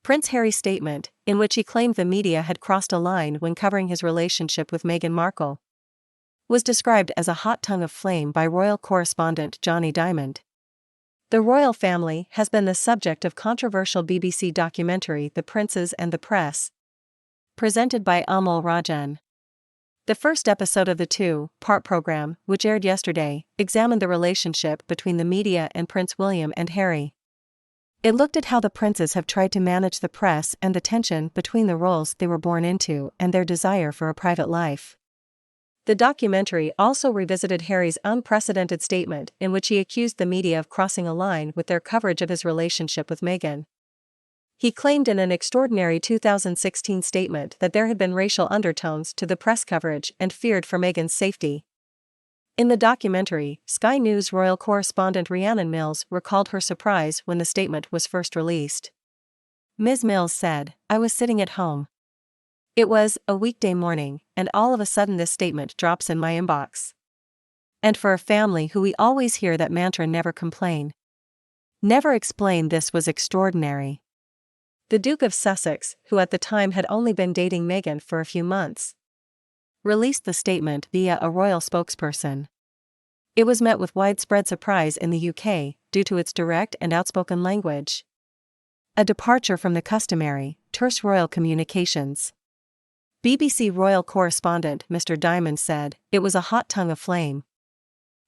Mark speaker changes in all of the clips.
Speaker 1: Prince Harry's statement, in which he claimed the media had crossed a line when covering his relationship with Meghan Markle, was described as a hot tongue of flame by royal correspondent Jonny Dymond. The royal family has been the subject of controversial BBC documentary The Princes and the Press, presented by Amol Rajan. The first episode of the two-part program, which aired yesterday, examined the relationship between the media and Prince William and Harry. It looked at how the princes have tried to manage the press and the tension between the roles they were born into and their desire for a private life. The documentary also revisited Harry's unprecedented statement in which he accused the media of crossing a line with their coverage of his relationship with Meghan. He claimed in an extraordinary 2016 statement that there had been racial undertones to the press coverage and feared for Meghan's safety. In the documentary, Sky News royal correspondent Rhiannon Mills recalled her surprise when the statement was first released. Ms. Mills said, "I was sitting at home. It was a weekday morning, and all of a sudden this statement drops in my inbox. And for a family who we always hear that mantra, never complain, never explain, this was extraordinary." The Duke of Sussex, who at the time had only been dating Meghan for a few months, released the statement via a royal spokesperson. It was met with widespread surprise in the UK, due to its direct and outspoken language. A departure from the customary, terse royal communications. BBC royal correspondent Mr. Dymond said, "It was a hot tongue of flame.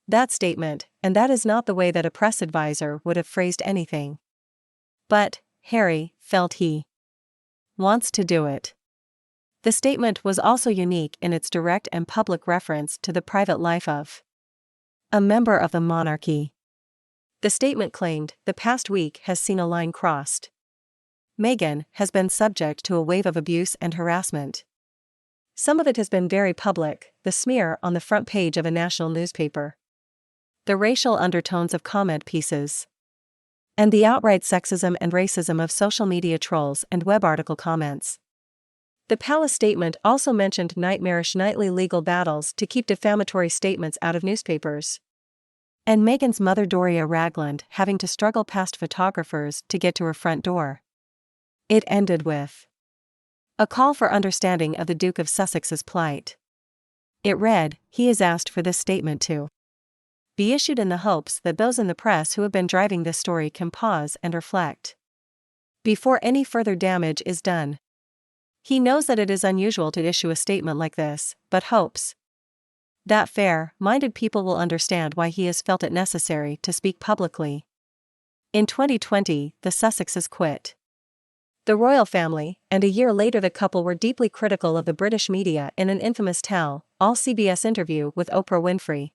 Speaker 1: That statement, and that is not the way that a press advisor would have phrased anything. But Harry felt he wants to do it." The statement was also unique in its direct and public reference to the private life of a member of the monarchy. The statement claimed, "The past week has seen a line crossed. Meghan has been subject to a wave of abuse and harassment. Some of it has been very public, the smear on the front page of a national newspaper, the racial undertones of comment pieces, and the outright sexism and racism of social media trolls and web article comments." The palace statement also mentioned nightmarish nightly legal battles to keep defamatory statements out of newspapers, and Meghan's mother Doria Ragland having to struggle past photographers to get to her front door. It ended with a call for understanding of the Duke of Sussex's plight. It read, "He has asked for this statement to be issued in the hopes that those in the press who have been driving this story can pause and reflect before any further damage is done. He knows that it is unusual to issue a statement like this, but hopes that fair-minded people will understand why he has felt it necessary to speak publicly." In 2020, the Sussexes quit the royal family, and a year later the couple were deeply critical of the British media in an infamous tell-all CBS interview with Oprah Winfrey.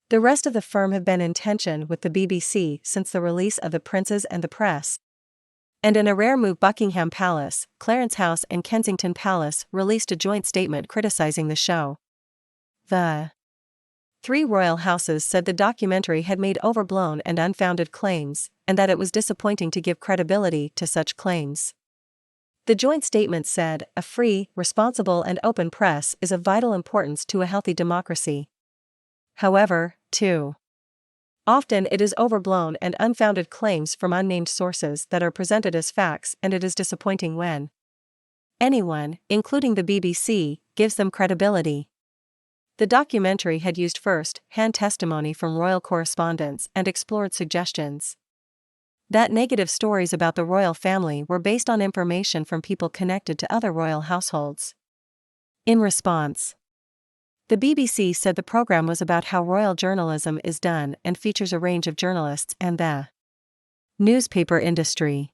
Speaker 1: The rest of the firm have been in tension with the BBC since the release of The Princes and the Press. And in a rare move, Buckingham Palace, Clarence House and Kensington Palace released a joint statement criticizing the show. The three royal houses said the documentary had made overblown and unfounded claims, and that it was disappointing to give credibility to such claims. The joint statement said, "A free, responsible and open press is of vital importance to a healthy democracy. However, too often it is overblown and unfounded claims from unnamed sources that are presented as facts, and it is disappointing when anyone, including the BBC, gives them credibility." The documentary had used first-hand testimony from royal correspondents and explored suggestions that negative stories about the royal family were based on information from people connected to other royal households. In response, the BBC said the program was about how royal journalism is done and features a range of journalists and the newspaper industry.